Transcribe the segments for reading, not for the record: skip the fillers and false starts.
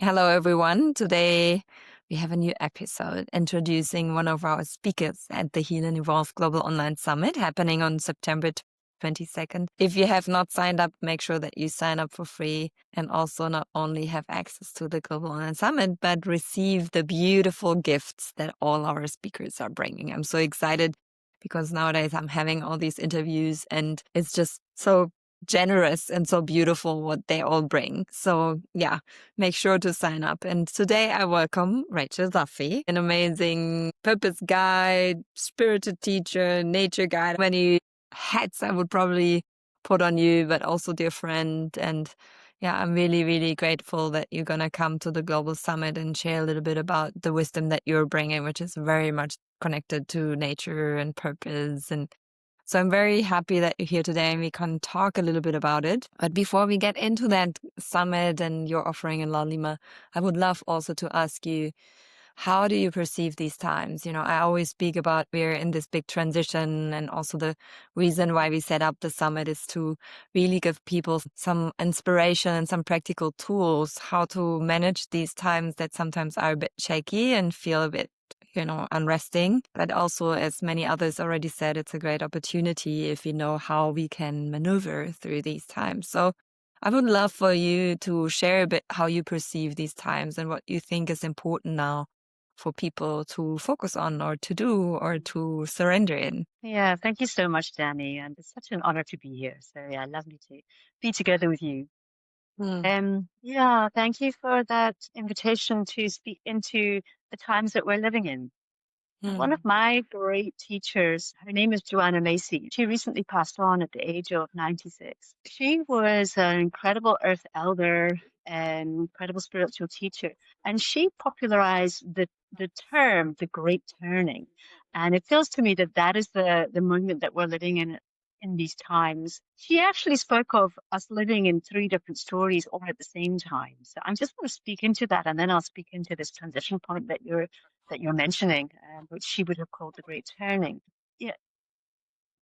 Hello, everyone. Today we have a new episode introducing one of our speakers at the Heal and Evolve Global Online Summit happening on September 22nd. If you have not signed up, make sure that you sign up for free and also not only have access to the Global Online Summit, but receive the beautiful gifts that all our speakers are bringing. I'm so excited because nowadays I'm having all these interviews and it's just so generous and so beautiful what they all bring. So yeah, make sure to sign up. And today I welcome Rachael Duffy, an amazing purpose guide, spirited teacher, nature guide. Many hats I would probably put on you, but also dear friend. And yeah, I'm really, really grateful that you're going to come to the Global Summit and share a little bit about the wisdom that you're bringing, which is very much connected to nature and purpose. And so I'm very happy that you're here today and we can talk a little bit about it. But before we get into that summit and your offering in LAULIMA, I would love also to ask you, how do you perceive these times? You know, I always speak about we're in this big transition, and also the reason why we set up the summit is to really give people some inspiration and some practical tools how to manage these times that sometimes are a bit shaky and feel a bit unresting. But also, as many others already said, it's a great opportunity if we know how we can maneuver through these times. So I would love for you to share a bit how you perceive these times and what you think is important now for people to focus on or to do or to surrender in. Yeah, thank you so much, Danny. And it's such an honor to be here. So yeah, lovely to be together with you. Mm, Yeah, thank you for that invitation to speak into the times that we're living in. One of mm, my great teachers, her name is Joanna Macy. She recently passed on at the age of 96. She was an incredible earth elder and incredible spiritual teacher. And she popularized the term, the great turning. And it feels to me that that is the moment that we're living in these times. She actually spoke of us living in three different stories all at the same time. So I'm just going to speak into that, and then I'll speak into this transition point that you're mentioning, which she would have called the Great Turning. Yeah,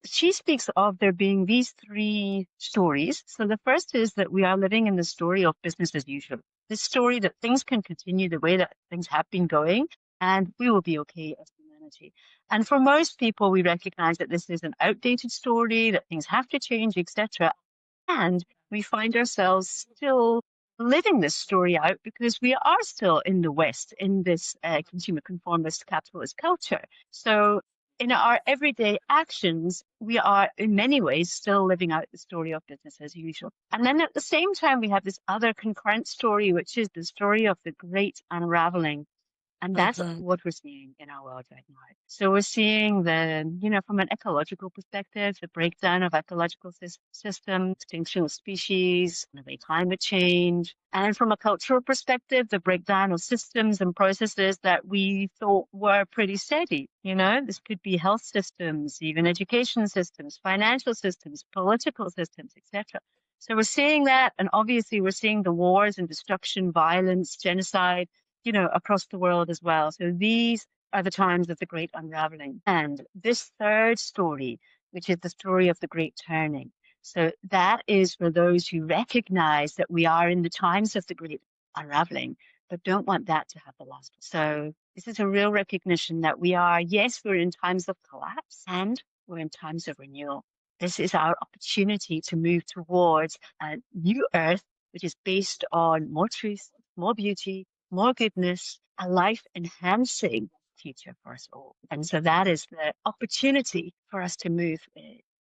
she speaks of there being these three stories. So the first is that we are living in the story of business as usual. This story that things can continue the way that things have been going, and we will be okay as humanity. And for most people, we recognize that this is an outdated story, that things have to change, etc. And we find ourselves still living this story out because we are still in the West, in this consumer conformist capitalist culture. So in our everyday actions, we are in many ways still living out the story of business as usual. And then at the same time, we have this other concurrent story, which is the story of the great unraveling. And that's mhm, what we're seeing in our world right now. So we're seeing from an ecological perspective, the breakdown of ecological systems, extinction of species, climate change. And from a cultural perspective, the breakdown of systems and processes that we thought were pretty steady. This could be health systems, even education systems, financial systems, political systems, etc. So we're seeing that. And obviously we're seeing the wars and destruction, violence, genocide, across the world as well. So these are the times of the great unraveling. And this third story, which is the story of the great turning. So that is for those who recognize that we are in the times of the great unraveling, but don't want that to have the last. So this is a real recognition that yes, we're in times of collapse and we're in times of renewal. This is our opportunity to move towards a new earth, which is based on more truth, more beauty, more goodness, a life enhancing future for us all. And so that is the opportunity for us to move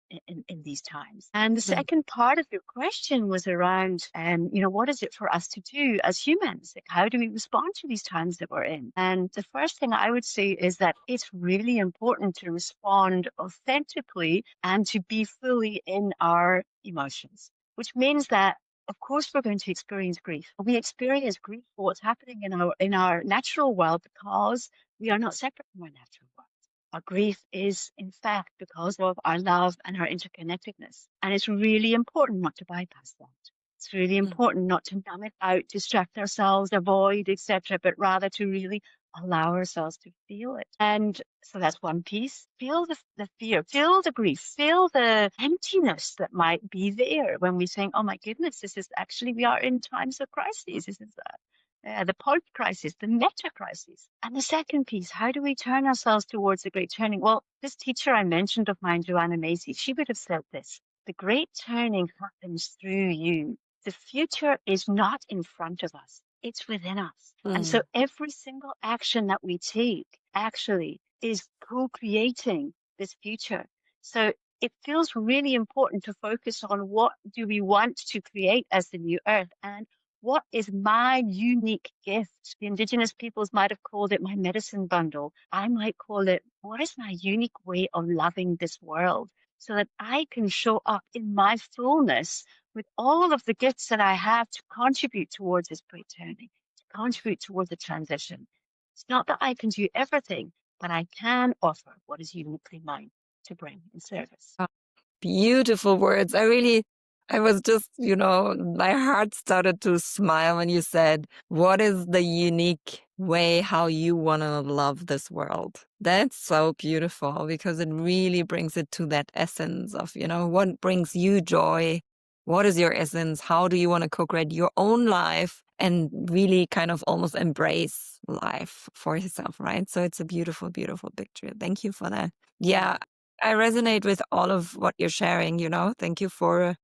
in these times. And the mm, second part of your question was around, what is it for us to do as humans? Like, how do we respond to these times that we're in? And the first thing I would say is that it's really important to respond authentically and to be fully in our emotions, which means that of course we're going to experience grief. We experience grief for what's happening in our natural world because we are not separate from our natural world. Our grief is, in fact, because of our love and our interconnectedness. And it's really important not to bypass that. It's really mm, important not to numb it out, distract ourselves, avoid, etc., but rather to really allow ourselves to feel it. And so that's one piece. Feel the fear, feel the grief, feel the emptiness that might be there when we think, oh my goodness, we are in times of crises. This is the pulp crisis, the meta crisis. And the second piece, how do we turn ourselves towards the great turning? Well, this teacher I mentioned of mine, Joanna Macy, she would have said this: the great turning happens through you. The future is not in front of us, it's within us. And so Mm. every single action that we take actually is co-creating this future. So it feels really important to focus on what do we want to create as the new earth, and what is my unique gift? The indigenous peoples might have called it my medicine bundle. I might call it, what is my unique way of loving this world so that I can show up in my fullness with all of the gifts that I have to contribute towards this great turning, to contribute towards the transition. It's not that I can do everything, but I can offer what is uniquely mine to bring in service. Beautiful words. I was just, my heart started to smile when you said, what is the unique way how you want to love this world? That's so beautiful because it really brings it to that essence of, what brings you joy? What is your essence? How do you want to co-create your own life and really kind of almost embrace life for yourself, right? So it's a beautiful, beautiful picture. Thank you for that. Yeah, I resonate with all of what you're sharing, Thank you for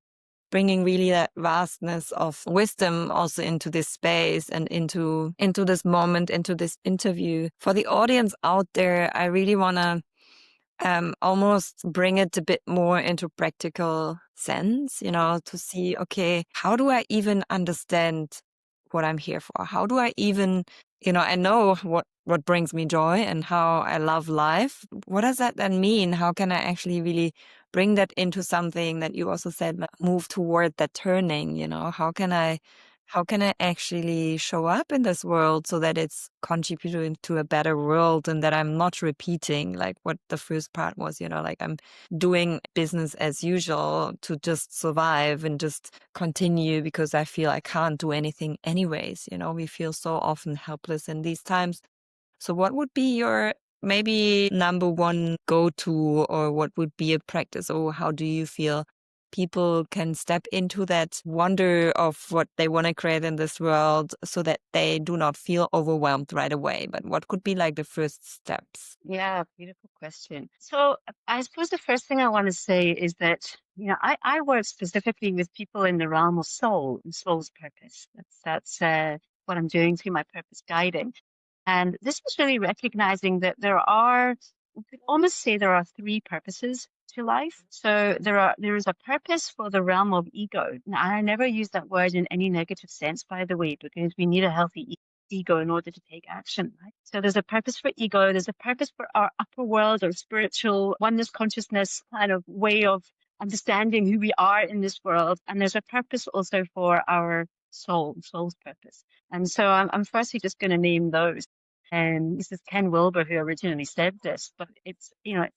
bringing really that vastness of wisdom also into this space and into this moment, into this interview. For the audience out there, I really want to almost bring it a bit more into practical sense, to see, okay, how do I even understand what I'm here for? How do I even, I know what brings me joy and how I love life. What does that then mean? How can I actually really bring that into something that you also said, like, move toward that turning, how can I actually show up in this world so that it's contributing to a better world and that I'm not repeating like what the first part was, like I'm doing business as usual to just survive and just continue because I feel I can't do anything anyways. We feel so often helpless in these times. So what would be your maybe number one go-to, or what would be a practice, or how do you feel people can step into that wonder of what they want to create in this world so that they do not feel overwhelmed right away? But what could be like the first steps? Yeah, beautiful question. So I suppose the first thing I want to say is that, I work specifically with people in the realm of soul and soul's purpose. That's what I'm doing through my purpose guiding. And this is really recognizing that we could almost say there are three purposes to life. So there is a purpose for the realm of ego. Now, I never use that word in any negative sense, by the way, because we need a healthy ego in order to take action, right? So there's a purpose for ego, there's a purpose for our upper world or spiritual oneness consciousness kind of way of understanding who we are in this world. And there's a purpose also for our soul's purpose. And so I'm firstly just going to name those. And this is Ken Wilber who originally said this, but it's,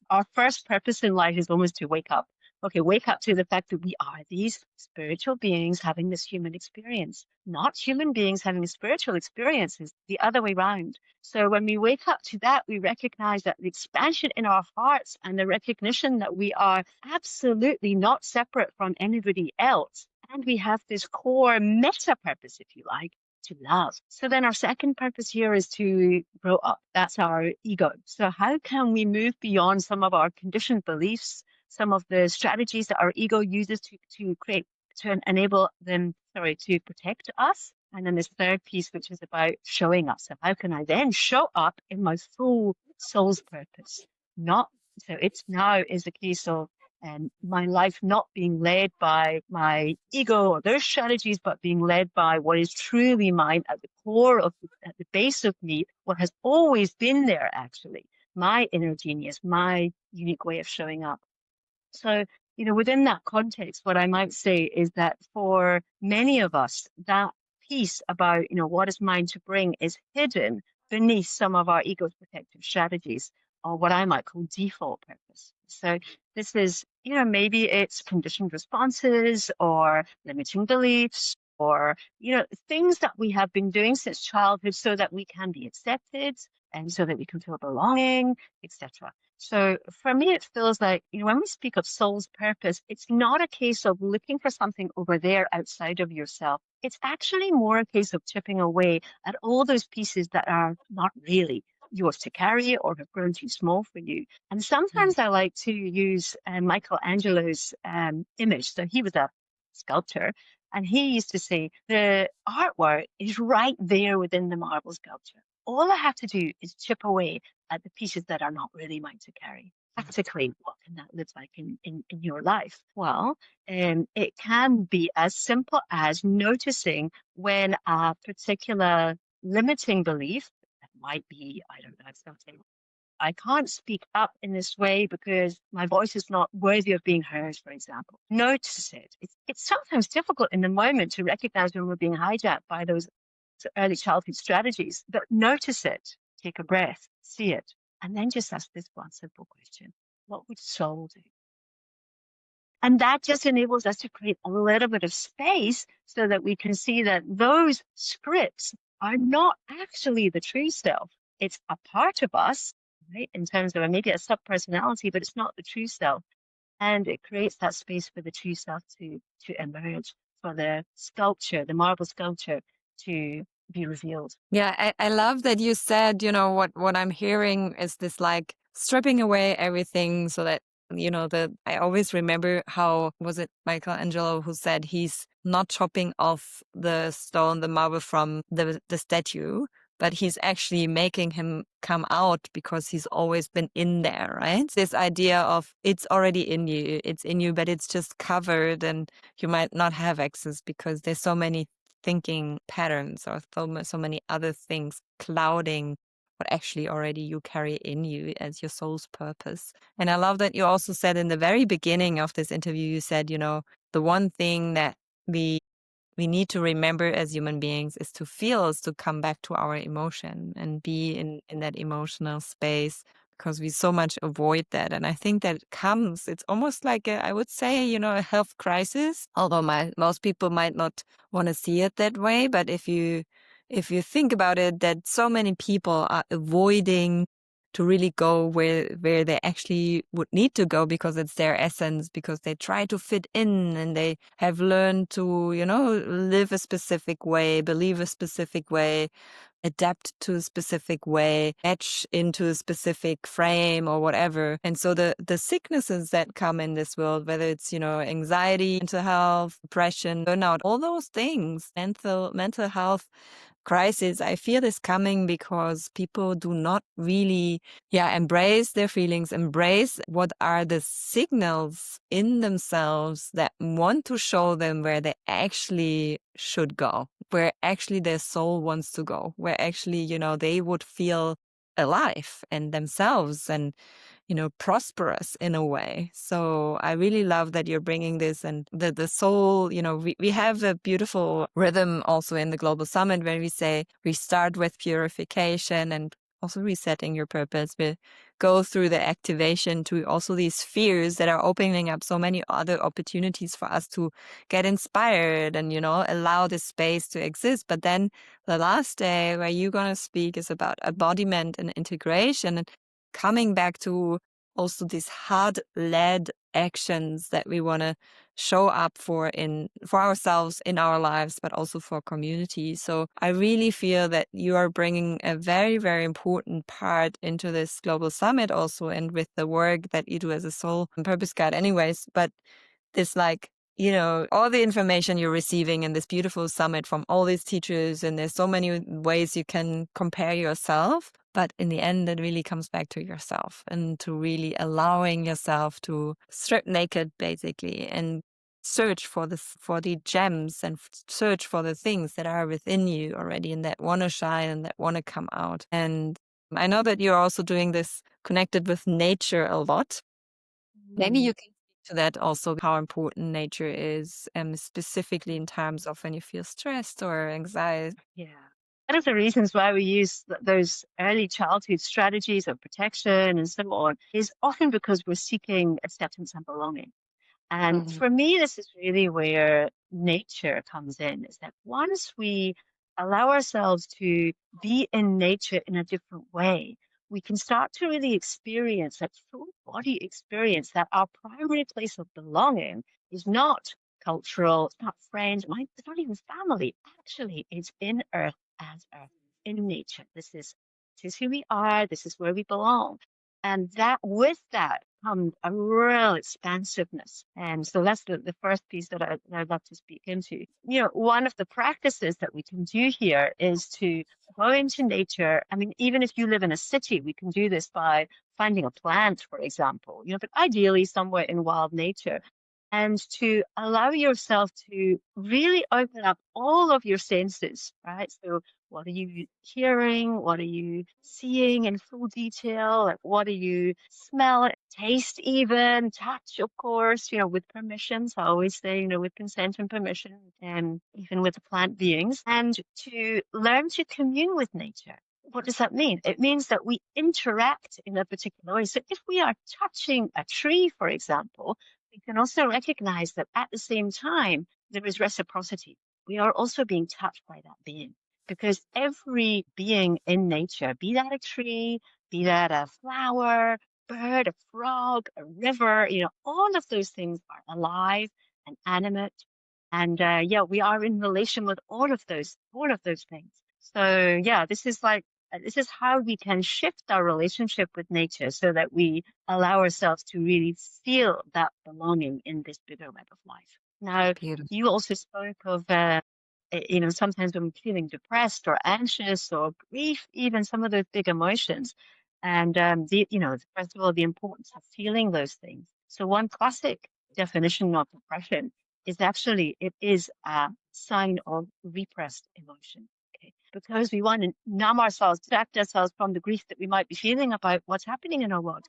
our first purpose in life is almost to wake up. Okay, wake up to the fact that we are these spiritual beings having this human experience, not human beings having spiritual experiences, the other way around. So when we wake up to that, we recognize that the expansion in our hearts and the recognition that we are absolutely not separate from anybody else. And we have this core meta purpose, if you like, to love. So then our second purpose here is to grow up. That's our ego. So how can we move beyond some of our conditioned beliefs, some of the strategies that our ego uses to create, to enable them, to protect us? And then this third piece, which is about showing up. So how can I then show up in my full soul's purpose? Not so it's now is a case of my life not being led by my ego or those strategies, but being led by what is truly mine at the core of, at the base of me, what has always been there, actually, my inner genius, my unique way of showing up. So, within that context, what I might say is that for many of us, that piece about, what is mine to bring is hidden beneath some of our ego's protective strategies, or what I might call default purpose. So this is, maybe it's conditioned responses or limiting beliefs or, things that we have been doing since childhood so that we can be accepted and so that we can feel belonging, etc. So for me, it feels like, when we speak of soul's purpose, it's not a case of looking for something over there outside of yourself. It's actually more a case of chipping away at all those pieces that are not really yours to carry or have grown too small for you. And Mm. sometimes I like to use Michelangelo's image. So he was a sculptor, and he used to say the artwork is right there within the marble sculpture. All I have to do is chip away at the pieces that are not really mine to carry. Practically, what can that look like in your life? Well, it can be as simple as noticing when a particular limiting belief that might be, I don't know, something. I can't speak up in this way because my voice is not worthy of being heard, for example. Notice it. It's sometimes difficult in the moment to recognize when we're being hijacked by those early childhood strategies, but notice it, take a breath, see it, and then just ask this one simple question. What would soul do? And that just enables us to create a little bit of space so that we can see that those scripts are not actually the true self. It's a part of us, right? In terms of maybe a sub-personality, but it's not the true self. And it creates that space for the true self to emerge, for the sculpture, the marble sculpture to be revealed. Yeah, I love that you said, what I'm hearing is this like stripping away everything so that, I always remember how was it Michelangelo who said he's not chopping off the stone, the marble from the statue, but he's actually making him come out because he's always been in there, right? This idea of it's already it's in you, but it's just covered and you might not have access because there's so many thinking patterns or so many other things clouding what actually already you carry in you as your soul's purpose. And I love that you also said in the very beginning of this interview, you said, the one thing that we we need to remember as human beings is to feel, is to come back to our emotion and be in that emotional space because we so much avoid that. And I think that it's almost like I would say, a health crisis, although most people might not want to see it that way. But if you think about it, that so many people are avoiding to really go where they actually would need to go because it's their essence, because they try to fit in and they have learned to, live a specific way, believe a specific way, adapt to a specific way, etch into a specific frame or whatever. And so the sicknesses that come in this world, whether it's, anxiety, mental health, depression, burnout, all those things, mental health crisis, I feel is coming because people do not really, embrace their feelings, embrace what are the signals in themselves that want to show them where they actually should go, where actually their soul wants to go, where actually, they would feel alive and themselves and, prosperous in a way. So I really love that you're bringing this and the soul, we have a beautiful rhythm also in the Global Summit where we say we start with purification and also resetting your purpose. We go through the activation to also these spheres that are opening up so many other opportunities for us to get inspired and, allow this space to exist. But then the last day where you're going to speak is about embodiment and integration and coming back to also these hard-led actions that we want to show up for ourselves in our lives, but also for community. So I really feel that you are bringing a very, very important part into this global summit also, and with the work that you do as a soul and purpose guide anyways. But this all the information you're receiving in this beautiful summit from all these teachers, and there's so many ways you can compare yourself. But in the end, it really comes back to yourself and to really allowing yourself to strip naked, basically, and search for the gems and search for the things that are within you already and that want to shine and that want to come out. And I know that you're also doing this connected with nature a lot. Maybe Mm, you can speak to that also, how important nature is, specifically in times of when you feel stressed or anxiety. yeah. One of the reasons why we use those early childhood strategies of protection and so on is often because we're seeking acceptance and belonging. And Mhm. for me, this is really where nature comes in, is that once we allow ourselves to be in nature in a different way, we can start to really experience that full body experience, that our primary place of belonging is not cultural, it's not friends, it's not even family. Actually, it's in Earth as Earth, in nature. This is who we are, this is where we belong. And that with that comes a real expansiveness. And so that's the first piece that I'd love to speak into. One of the practices that we can do here is to go into nature. I mean, even if you live in a city, we can do this by finding a plant, for example, but ideally somewhere in wild nature. And to allow yourself to really open up all of your senses, right? So what are you hearing? What are you seeing in full detail? Like, what are you smell, taste, even touch, of course, with permissions. I always say, with consent and permission, and even with the plant beings, and to learn to commune with nature. What does that mean? It means that we interact in a particular way. So if we are touching a tree, for example, we can also recognize that at the same time, there is reciprocity. We are also being touched by that being, because every being in nature, be that a tree, be that a flower, bird, a frog, a river, all of those things are alive and animate. And yeah, we are in relation with all of those things. So yeah, this is how we can shift our relationship with nature so that we allow ourselves to really feel that belonging in this bigger web of life. Now, Beautiful. you also spoke of sometimes when we're feeling depressed or anxious or grief, even some of those big emotions. And first of all, the importance of feeling those things. So one classic definition of depression is actually it is a sign of repressed emotion. Okay? Because we want to numb ourselves, distract ourselves from the grief that we might be feeling about what's happening in our world.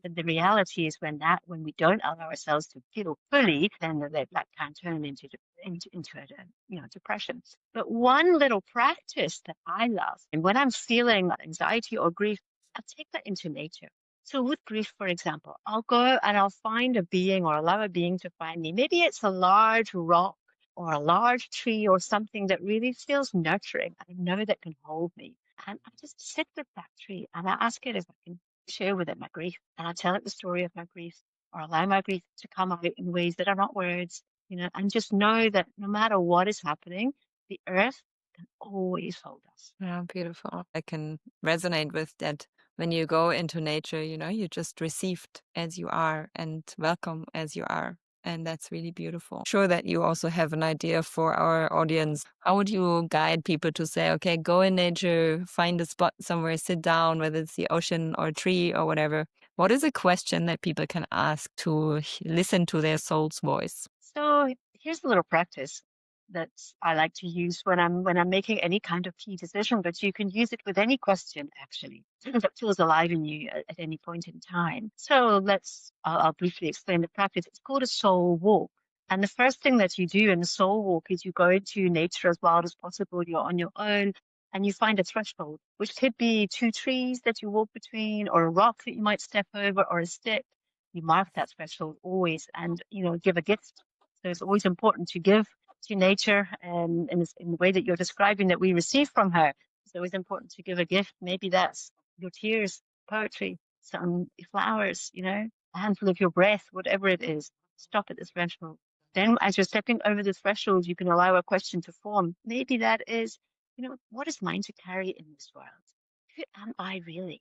But the reality is when we don't allow ourselves to feel fully, then that can turn into a depression. But one little practice that I love, and when I'm feeling anxiety or grief, I'll take that into nature. So with grief, for example, I'll go and I'll find a being or allow a being to find me. Maybe it's a large rock or a large tree or something that really feels nurturing. I know that can hold me. And I just sit with that tree and I ask it if I can share with it my grief. And I tell it the story of my grief or allow my grief to come out in ways that are not words, and just know that no matter what is happening, the earth can always hold us. Yeah, beautiful. I can resonate with that. When you go into nature, you just received as you are and welcome as you are. And that's really beautiful. Sure that you also have an idea for our audience. How would you guide people to say, okay, go in nature, find a spot somewhere, sit down, whether it's the ocean or a tree or whatever? What is a question that people can ask to listen to their soul's voice? So here's a little practice that I like to use when I'm making any kind of key decision, but you can use it with any question actually that feels alive in you at any point in time. So I'll briefly explain the practice. It's called a soul walk. And the first thing that you do in a soul walk is you go into nature as wild as possible. You're on your own and you find a threshold, which could be two trees that you walk between or a rock that you might step over or a stick. You mark that threshold always and, give a gift. So it's always important to give to nature in the way that you're describing that we receive from her. It's always important to give a gift. Maybe that's your tears, poetry, some flowers, a handful of your breath, whatever it is. Stop at this threshold. Then as you're stepping over the threshold, you can allow a question to form. Maybe that is, what is mine to carry in this world? Who am I really?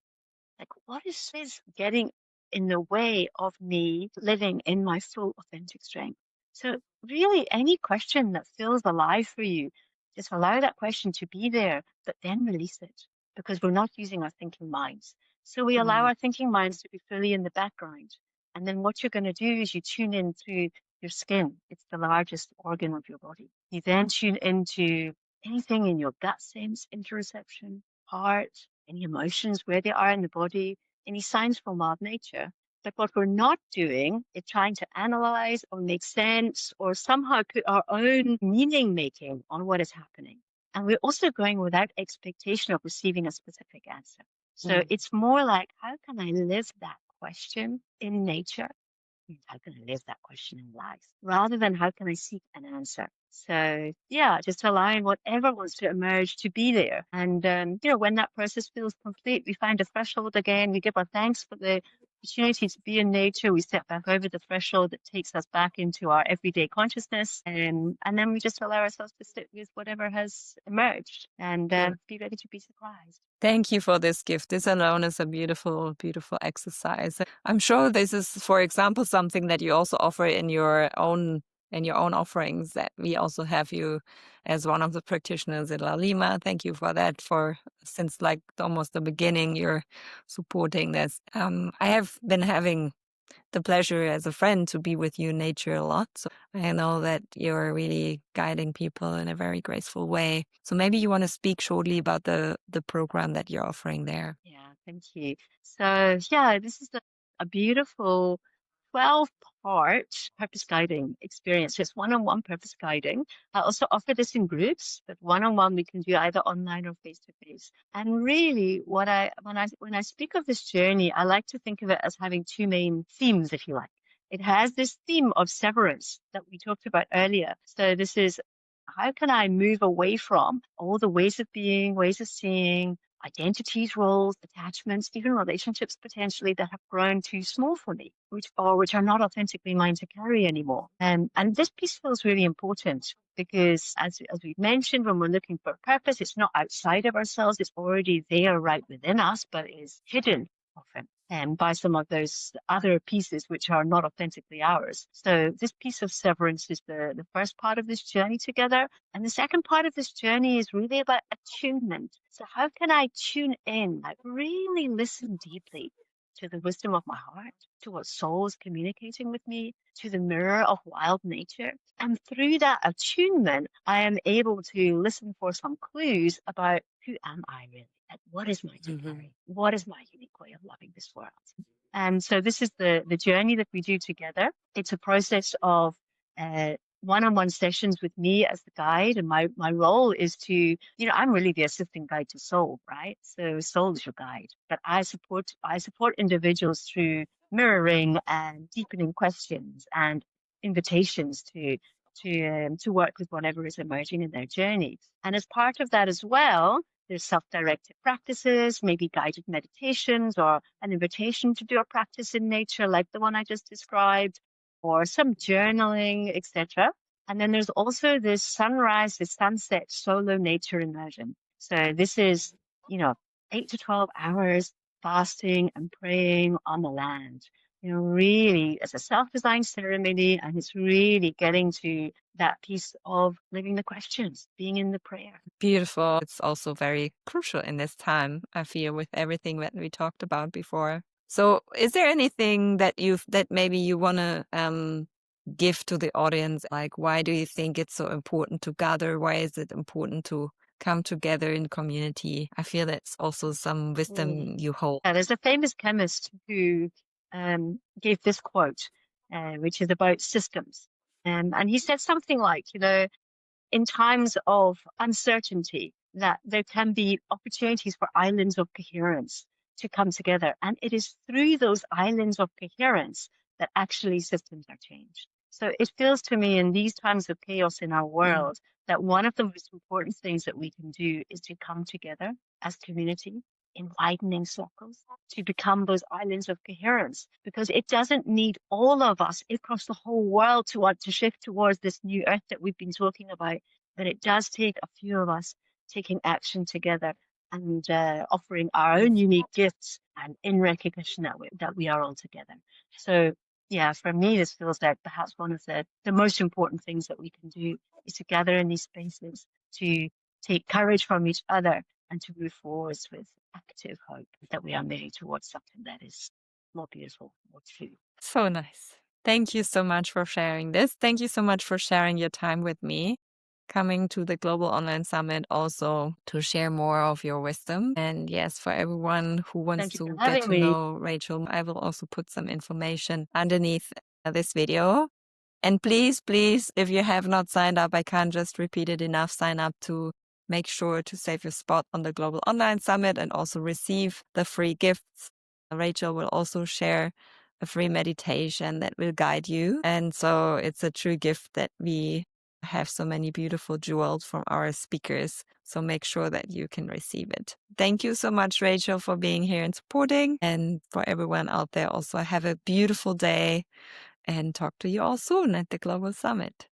Like, what is getting in the way of me living in my full authentic strength? So, really, any question that feels alive for you, just allow that question to be there, but then release it because we're not using our thinking minds. So, we allow Mm. our thinking minds to be fully in the background. And then what you're going to do is you tune in through your skin. It's the largest organ of your body. You then tune into anything in your gut sense, interoception, heart, any emotions, where they are in the body, any signs from wild nature. But what we're not doing is trying to analyze or make sense or somehow put our own meaning making on what is happening. And we're also going without expectation of receiving a specific answer. So Mm. it's more like, how can I live that question in nature How can I live that question in life rather than how can I seek an answer? So yeah, just allowing whatever wants to emerge to be there. And when that process feels complete, we find a threshold again. We give our thanks for the opportunity to be in nature. We step back over the threshold that takes us back into our everyday consciousness, and then we just allow ourselves to sit with whatever has emerged and be ready to be surprised. Thank you for this gift. This alone is a beautiful, beautiful exercise. I'm sure this is, for example, something that you also offer in your own offerings, that we also have you as one of the practitioners at LAULIMA. Thank you for that. For since like almost the beginning, you're supporting this. I have been having the pleasure as a friend to be with you in nature a lot. So I know that you're really guiding people in a very graceful way. So maybe you want to speak shortly about the program that you're offering there. Yeah, thank you. So yeah, this is a beautiful 12-part purpose guiding experience. It's one-on-one purpose guiding. I also offer this in groups, but one-on-one we can do either online or face-to-face. And really, when I speak of this journey, I like to think of it as having two main themes, if you like. It has this theme of severance that we talked about earlier. So this is how can I move away from all the ways of being, ways of seeing, identities, roles, attachments, even relationships potentially that have grown too small for me, which are not authentically mine to carry anymore. And this piece feels really important because as we've mentioned, when we're looking for purpose, it's not outside of ourselves, it's already there right within us, but is hidden often by some of those other pieces which are not authentically ours. So this piece of severance is the first part of this journey together. And the second part of this journey is really about attunement. So how can I tune in, like really listen deeply to the wisdom of my heart, to what soul is communicating with me, to the mirror of wild nature. And through that attunement, I am able to listen for some clues about who am I really? Like, what is mine to carry? What is my unique way of loving this world? And so this is the journey that we do together. It's a process of uh, one-on-one sessions with me as the guide, and my role is to, I'm really the assistant guide to soul, right? So soul is your guide, but I support individuals through mirroring and deepening questions and invitations to work with whatever is emerging in their journey. And as part of that as well, there's self-directed practices, maybe guided meditations, or an invitation to do a practice in nature like the one I just described, or some journaling, etc. And then there's also this sunrise, this sunset solo nature immersion. So this is, you know, 8 to 12 hours fasting and praying on the land. Really, it's a self-designed ceremony, and it's really getting to that piece of living the questions, being in the prayer. Beautiful. It's also very crucial in this time, I feel, with everything that we talked about before. So is there anything that maybe you want to give to the audience? Like, why do you think it's so important to gather? Why is it important to come together in community? I feel that's also some wisdom you hold. Yeah, there's a famous chemist who gave this quote, which is about systems. And he said something like, in times of uncertainty, that there can be opportunities for islands of coherence to come together. And it is through those islands of coherence that actually systems are changed. So it feels to me in these times of chaos in our world that one of the most important things that we can do is to come together as community in widening circles to become those islands of coherence, because it doesn't need all of us across the whole world to want to shift towards this new earth that we've been talking about. But it does take a few of us taking action together and offering our own unique gifts and in recognition that we are all together. So yeah, for me, this feels like perhaps one of the most important things that we can do is to gather in these spaces, to take courage from each other, and to move forwards with active hope that we are moving towards something that is more beautiful, more true. So nice. Thank you so much for sharing this. Thank you so much for sharing your time with me, coming to the Global Online Summit also to share more of your wisdom. And yes, for everyone who wants Thank you for to get having to me. know Rachel, I will also put some information underneath this video. And please, please, if you have not signed up, I can't just repeat it enough, sign up to make sure to save your spot on the Global Online Summit and also receive the free gifts. Rachel will also share a free meditation that will guide you. And so it's a true gift that we have so many beautiful jewels from our speakers. So make sure that you can receive it. Thank you so much, Rachel, for being here and supporting. And for everyone out there, also have a beautiful day and talk to you all soon at the Global Summit.